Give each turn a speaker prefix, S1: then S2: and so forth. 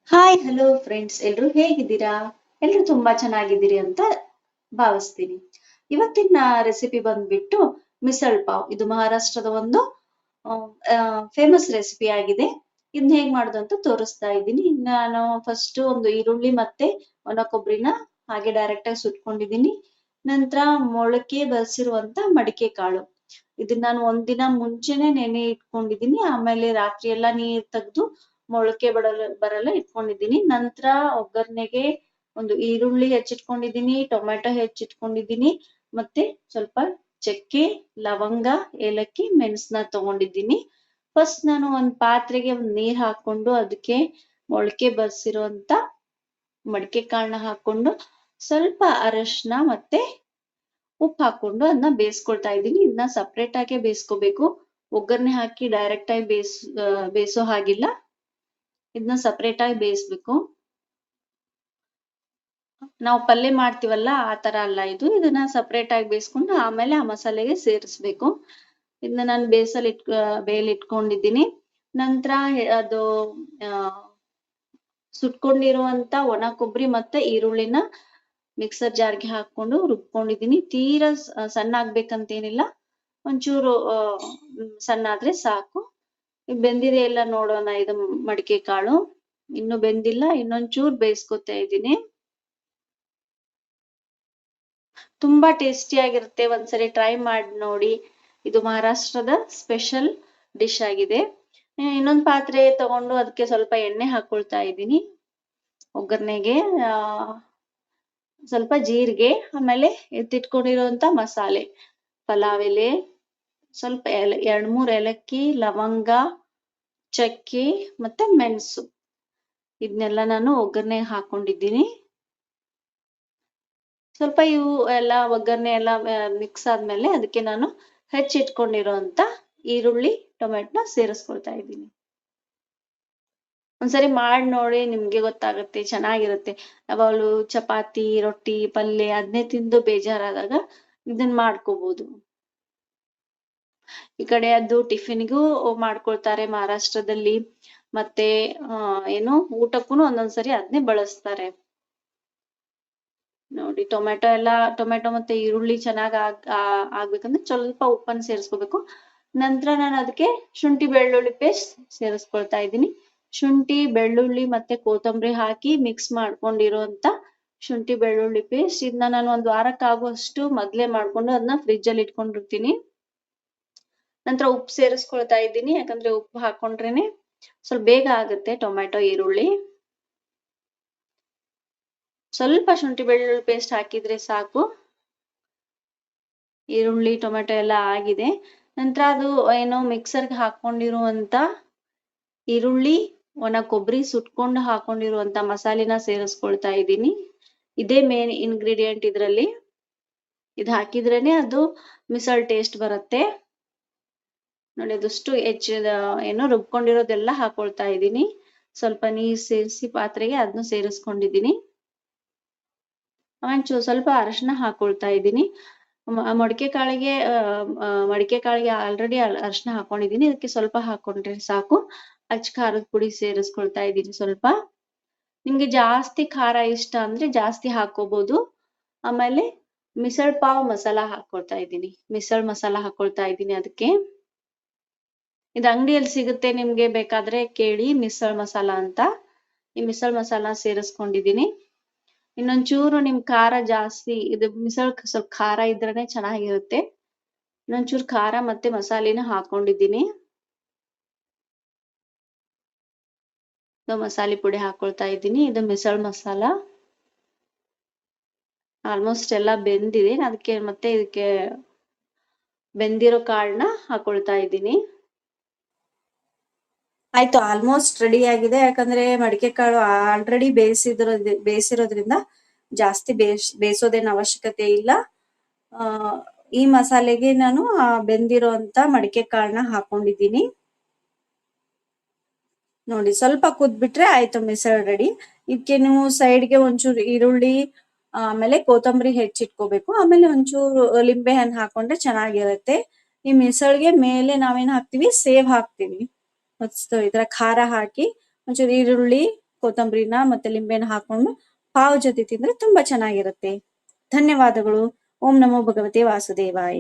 S1: Hi hello friends, ಎಲ್ರು ಹೇಗಿದ್ದೀರಾ? ಎಲ್ರು ತುಂಬಾ ಚೆನ್ನಾಗಿದ್ದೀರಿ ಅಂತ ಭಾವಿಸ್ತೀನಿ. ಇವತ್ತಿನ ರೆಸಿಪಿ ಬಂದ್ಬಿಟ್ಟು ಮಿಸಳ್ ಪಾವ್. ಇದು ಮಹಾರಾಷ್ಟ್ರದ ಒಂದು ಫೇಮಸ್ ರೆಸಿಪಿ ಆಗಿದೆ. ಇದನ್ನ ಹೇಗ್ ಮಾಡೋದು ಅಂತ ತೋರಿಸ್ತಾ ಇದ್ದೀನಿ. ನಾನು ಫಸ್ಟ್ ಒಂದು ಈರುಳ್ಳಿ ಮತ್ತೆ ಒಣ ಕೊಬ್ಬರಿನ ಹಾಗೆ ಡೈರೆಕ್ಟ್ ಆಗಿ ಸುಟ್ಕೊಂಡಿದ್ದೀನಿ. ನಂತರ ಮೊಳಕೆ ಬಸಿರುವಂತ ಮಡಿಕೆ ಕಾಳು. ಇದನ್ನ ನಾನು ಒಂದಿನ ಮುಂಚೆನೆ ನೆನೆ ಇಟ್ಕೊಂಡಿದ್ದೀನಿ. ಆಮೇಲೆ ರಾತ್ರಿ ಎಲ್ಲ ನೀರ್ ತೆಗ್ದು ಮೊಳಕೆ ಬರಲ್ಲ ಇಟ್ಕೊಂಡಿದ್ದೀನಿ. ನಂತರ ಒಗ್ಗರಣೆಗೆ ಒಂದು ಈರುಳ್ಳಿ ಹೆಚ್ಚಿಟ್ಕೊಂಡಿದ್ದೀನಿ, ಟೊಮೆಟೊ ಹೆಚ್ಚಿಟ್ಕೊಂಡಿದ್ದೀನಿ, ಮತ್ತೆ ಸ್ವಲ್ಪ ಚಕ್ಕೆ, ಲವಂಗ, ಏಲಕ್ಕಿ, ಮೆಣಸನ್ನ ತಗೊಂಡಿದ್ದೀನಿ. ಫಸ್ಟ್ ನಾನು ಒಂದ್ ಪಾತ್ರೆಗೆ ಒಂದ್ ನೀರ್ ಹಾಕೊಂಡು ಅದಕ್ಕೆ ಮೊಳಕೆ ಬರ್ಸಿರೋಂತ ಮಡಿಕೆ ಕಾಳನ್ನ ಹಾಕೊಂಡು ಸ್ವಲ್ಪ ಅರಶಿನ ಮತ್ತೆ ಉಪ್ಪು ಹಾಕೊಂಡು ಅದನ್ನ ಬೇಯಿಸ್ಕೊಳ್ತಾ ಇದ್ದೀನಿ. ಇದನ್ನ ಸಪ್ರೇಟ್ ಆಗಿ ಬೇಯಿಸ್ಕೋಬೇಕು. ಒಗ್ಗರಣೆ ಹಾಕಿ ಡೈರೆಕ್ಟ್ ಆಗಿ ಬೇಯಿಸೋ ಹಾಗಿಲ್ಲ. ಇದನ್ನ ಸಪ್ರೇಟ್ ಆಗಿ ಬೇಯಿಸ್ಬೇಕು. ನಾವು ಪಲ್ಯ ಮಾಡ್ತೀವಲ್ಲ ಆ ತರ ಅಲ್ಲ ಇದು. ಇದನ್ನ ಸಪ್ರೇಟ್ ಆಗಿ ಬೇಯಿಸ್ಕೊಂಡು ಆಮೇಲೆ ಆ ಮಸಾಲೆಗೆ ಸೇರಿಸ್ಬೇಕು. ಇದನ್ನ ನಾನು ಬೇಯಲ್ಲಿ ಇಟ್ಕೊಂಡಿದ್ದೀನಿ. ನಂತರ ಅದು ಸುಟ್ಕೊಂಡಿರುವಂತ ಒಣ ಕೊಬ್ಬರಿ ಮತ್ತೆ ಈರುಳ್ಳಿನ ಮಿಕ್ಸರ್ ಜಾರ್ಗೆ ಹಾಕೊಂಡು ರುಬ್ಕೊಂಡಿದ್ದೀನಿ. ತೀರಾ ಸಣ್ಣ ಆಗ್ಬೇಕಂತೇನಿಲ್ಲ, ಒಂಚೂರು ಸಣ್ಣ ಆದ್ರೆ ಸಾಕು. ಬೆಂದಿದೆ ಎಲ್ಲ ನೋಡೋಣ. ಇದು ಮಡಿಕೆ ಕಾಳು ಇನ್ನು ಬೆಂದಿಲ್ಲ, ಇನ್ನೊಂಚೂರ್ ಬೇಯಿಸ್ಕೊತಾ ಇದ್ದೀನಿ. ತುಂಬಾ ಟೇಸ್ಟಿ ಆಗಿರುತ್ತೆ. ಒಂದ್ಸರಿ ಟ್ರೈ ಮಾಡಿ ನೋಡಿ. ಇದು ಮಹಾರಾಷ್ಟ್ರದ ಸ್ಪೆಷಲ್ ಡಿಶ್ ಆಗಿದೆ. ಇನ್ನೊಂದು ಪಾತ್ರೆ ತಗೊಂಡು ಅದಕ್ಕೆ ಸ್ವಲ್ಪ ಎಣ್ಣೆ ಹಾಕೊಳ್ತಾ ಇದ್ದೀನಿ. ಒಗ್ಗರಣೆಗೆ ಸ್ವಲ್ಪ ಜೀರಿಗೆ, ಆಮೇಲೆ ಎತ್ತಿಟ್ಕೊಂಡಿರುವಂತ ಮಸಾಲೆ, ಪಲಾವ್ ಎಲೆ, ಸ್ವಲ್ಪ 2-3 ಏಲಕ್ಕಿ, ಲವಂಗ, ಚಕ್ಕೆ ಮತ್ತೆ ಮೆಣಸು, ಇದನ್ನೆಲ್ಲ ನಾನು ಒಗ್ಗರಣೆಗೆ ಹಾಕೊಂಡಿದ್ದೀನಿ. ಸ್ವಲ್ಪ ಇವು ಎಲ್ಲ ಒಗ್ಗರಣೆ ಎಲ್ಲ ಮಿಕ್ಸ್ ಆದ್ಮೇಲೆ ಅದಕ್ಕೆ ನಾನು ಹೆಚ್ಚಿಟ್ಕೊಂಡಿರೋಂತ ಈರುಳ್ಳಿ, ಟೊಮೆಟೊನ ಸೇರಿಸ್ಕೊಳ್ತಾ ಇದ್ದೀನಿ. ಒಂದ್ಸರಿ ಮಾಡಿ ನೋಡಿ, ನಿಮ್ಗೆ ಗೊತ್ತಾಗುತ್ತೆ, ಚೆನ್ನಾಗಿರುತ್ತೆ. ಯಾವಾಗ್ಲೂ ಚಪಾತಿ, ರೊಟ್ಟಿ, ಪಲ್ಯ ಅದನ್ನೇ ತಿಂದು ಬೇಜಾರಾದಾಗ ಇದನ್ನ ಮಾಡ್ಕೋಬಹುದು. ಈ ಕಡೆ ಅದು ಟಿಫಿನ್ಗೂ ಮಾಡ್ಕೊಳ್ತಾರೆ ಮಹಾರಾಷ್ಟ್ರದಲ್ಲಿ. ಮತ್ತೆ ಏನು ಊಟಕ್ಕೂ ಒಂದೊಂದ್ಸರಿ ಅದನ್ನೇ ಬಳಸ್ತಾರೆ. ನೋಡಿ, ಟೊಮೆಟೊ ಮತ್ತೆ ಈರುಳ್ಳಿ ಚೆನ್ನಾಗ್ ಆಗ್ಬೇಕಂದ್ರೆ ಸ್ವಲ್ಪ ಉಪ್ಪನ್ನು ಸೇರಿಸ್ಕೋಬೇಕು. ನಂತರ ನಾನು ಅದಕ್ಕೆ ಶುಂಠಿ ಬೆಳ್ಳುಳ್ಳಿ ಪೇಸ್ಟ್ ಸೇರಿಸ್ಕೊಳ್ತಾ ಇದ್ದೀನಿ. ಶುಂಠಿ, ಬೆಳ್ಳುಳ್ಳಿ ಮತ್ತೆ ಕೊತ್ತಂಬರಿ ಹಾಕಿ ಮಿಕ್ಸ್ ಮಾಡ್ಕೊಂಡಿರುವಂತ ಶುಂಠಿ ಬೆಳ್ಳುಳ್ಳಿ ಪೇಸ್ಟ್. ಇದನ್ನ ನಾನು ಒಂದ್ ವಾರಕ್ಕಾಗುವಷ್ಟು ಮೊದ್ಲೇ ಮಾಡ್ಕೊಂಡು ಅದನ್ನ ಫ್ರಿಜ್ ಅಲ್ಲಿ ಇಟ್ಕೊಂಡಿರ್ತೀನಿ. ನಂತರ ಉಪ್ಪು ಸೇರಿಸ್ಕೊಳ್ತಾ ಇದ್ದೀನಿ, ಯಾಕಂದ್ರೆ ಉಪ್ಪು ಹಾಕೊಂಡ್ರೇನೆ ಸ್ವಲ್ಪ ಬೇಗ ಆಗುತ್ತೆ ಟೊಮೆಟೊ, ಈರುಳ್ಳಿ. ಸ್ವಲ್ಪ ಶುಂಠಿ ಬೆಳ್ಳುಳ್ಳಿ ಪೇಸ್ಟ್ ಹಾಕಿದ್ರೆ ಸಾಕು. ಈರುಳ್ಳಿ, ಟೊಮೆಟೊ ಎಲ್ಲ ಆಗಿದೆ. ನಂತರ ಅದು ಏನೋ ಮಿಕ್ಸರ್ಗೆ ಹಾಕೊಂಡಿರುವಂತ ಈರುಳ್ಳಿ, ಒಣ ಕೊಬ್ಬರಿ ಸುಟ್ಕೊಂಡು ಹಾಕೊಂಡಿರುವಂತ ಮಸಾಲೆನ ಸೇರಿಸ್ಕೊಳ್ತಾ ಇದ್ದೀನಿ. ಇದೇ ಮೇನ್ ಇಂಗ್ರೀಡಿಯೆಂಟ್ ಇದ್ರಲ್ಲಿ. ಇದು ಹಾಕಿದ್ರೇನೆ ಅದು ಮಿಸಲ್ ಟೇಸ್ಟ್ ಬರುತ್ತೆ. ನೋಡಿ, ಅದಷ್ಟು ಏನೋ ರುಬ್ಕೊಂಡಿರೋದೆಲ್ಲ ಹಾಕೊಳ್ತಾ ಇದ್ದೀನಿ. ಸ್ವಲ್ಪ ನೀರ್ ಸೇರಿಸಿ ಪಾತ್ರೆಗೆ ಅದನ್ನು ಸೇರಿಸ್ಕೊಂಡಿದ್ದೀನಿ. ಆಮೇಲೆ ಸ್ವಲ್ಪ ಅರಶಿನ ಹಾಕೊಳ್ತಾ ಇದ್ದೀನಿ. ಮಡಿಕೆ ಕಾಳಿಗೆ ಆಲ್ರೆಡಿ ಅರಶಿನ ಹಾಕೊಂಡಿದ್ದೀನಿ. ಇದಕ್ಕೆ ಸ್ವಲ್ಪ ಹಾಕೊಂಡ್ರೆ ಸಾಕು. ಅಚ್ಚ ಖಾರದ ಪುಡಿ ಸೇರಿಸ್ಕೊಳ್ತಾ ಇದ್ದೀನಿ ಸ್ವಲ್ಪ. ನಿಮ್ಗೆ ಜಾಸ್ತಿ ಖಾರ ಇಷ್ಟ ಅಂದ್ರೆ ಜಾಸ್ತಿ ಹಾಕೋಬಹುದು. ಆಮೇಲೆ ಮಿಸಳ್ ಪಾವ್ ಮಸಾಲ ಹಾಕೊಳ್ತಾ ಇದ್ದೀನಿ. ಮಿಸಳ್ ಮಸಾಲ ಹಾಕೊಳ್ತಾ ಇದ್ದೀನಿ ಅದಕ್ಕೆ. ಇದು ಅಂಗಡಿಯಲ್ಲಿ ಸಿಗುತ್ತೆ, ನಿಮ್ಗೆ ಬೇಕಾದ್ರೆ ಕೇಳಿ, ಮಿಸಳ್ ಮಸಾಲ ಅಂತ. ಈ ಮಿಸಳ್ ಮಸಾಲ ಸೇರಿಸ್ಕೊಂಡಿದ್ದೀನಿ. ಇನ್ನೊಂಚೂರು ನಿಮ್ ಖಾರ ಜಾಸ್ತಿ, ಇದು ಮಿಸಳ್ ಸ್ವಲ್ಪ ಖಾರ ಇದ್ರೇನೆ ಚೆನ್ನಾಗಿರುತ್ತೆ. ಇನ್ನೊಂಚೂರು ಖಾರ ಮತ್ತೆ ಮಸಾಲೆನ ಹಾಕೊಂಡಿದ್ದೀನಿ. ಮಸಾಲೆ ಪುಡಿ ಹಾಕೊಳ್ತಾ ಇದ್ದೀನಿ. ಇದು ಮಿಸಳ್ ಮಸಾಲ. ಆಲ್ಮೋಸ್ಟ್ ಎಲ್ಲ ಬೆಂದಿದೆ. ಅದಕ್ಕೆ ಮತ್ತೆ ಇದಕ್ಕೆ ಬೆಂದಿರೋ ಕಾಳನ್ನ ಹಾಕೊಳ್ತಾ ಇದ್ದೀನಿ. ಆಯ್ತು, ಆಲ್ಮೋಸ್ಟ್ ರೆಡಿ ಆಗಿದೆ. ಯಾಕಂದ್ರೆ ಮಡಿಕೆ ಕಾಳು ಆಲ್ರೆಡಿ ಬೇಯಿಸಿರೋದ್ರಿಂದ ಜಾಸ್ತಿ ಬೇಯಿಸೋದೇನು ಅವಶ್ಯಕತೆ ಇಲ್ಲ. ಈ ಮಸಾಲೆಗೆ ನಾನು ಬೆಂದಿರೋ ಅಂತ ಮಡಿಕೆ ಕಾಳನ್ನ ಹಾಕೊಂಡಿದ್ದೀನಿ. ನೋಡಿ, ಸ್ವಲ್ಪ ಕುದ್ಬಿಟ್ರೆ ಆಯ್ತು, ಮಿಸಳ್ ರೆಡಿ. ಇದಕ್ಕೆ ನೀವು ಸೈಡ್ಗೆ ಒಂಚೂರು ಈರುಳ್ಳಿ, ಆಮೇಲೆ ಕೊತ್ತಂಬರಿ ಹೆಚ್ಚಿಟ್ಕೋಬೇಕು. ಆಮೇಲೆ ಒಂಚೂರು ಲಿಂಬೆ ಹಣ್ಣು ಹಾಕೊಂಡ್ರೆ ಚೆನ್ನಾಗಿರುತ್ತೆ. ಈ ಮಿಸಳ್ಗೆ ಮೇಲೆ ನಾವೇನ್ ಹಾಕ್ತಿವಿ, ಸೇವ್ ಹಾಕ್ತಿವಿ. ಇದ್ರ ಖಾರ ಹಾಕಿ ಒಂಚೂರು ಈರುಳ್ಳಿ, ಕೊತ್ತಂಬರಿನ ಮತ್ತೆ ಲಿಂಬೆನ ಹಾಕೊಂಡು ಪಾವ್ ಜೊತೆ ತಿಂದ್ರೆ ತುಂಬಾ ಚೆನ್ನಾಗಿರುತ್ತೆ. ಧನ್ಯವಾದಗಳು. ಓಂ ನಮೋ ಭಗವತೆ ವಾಸುದೇವಾಯ.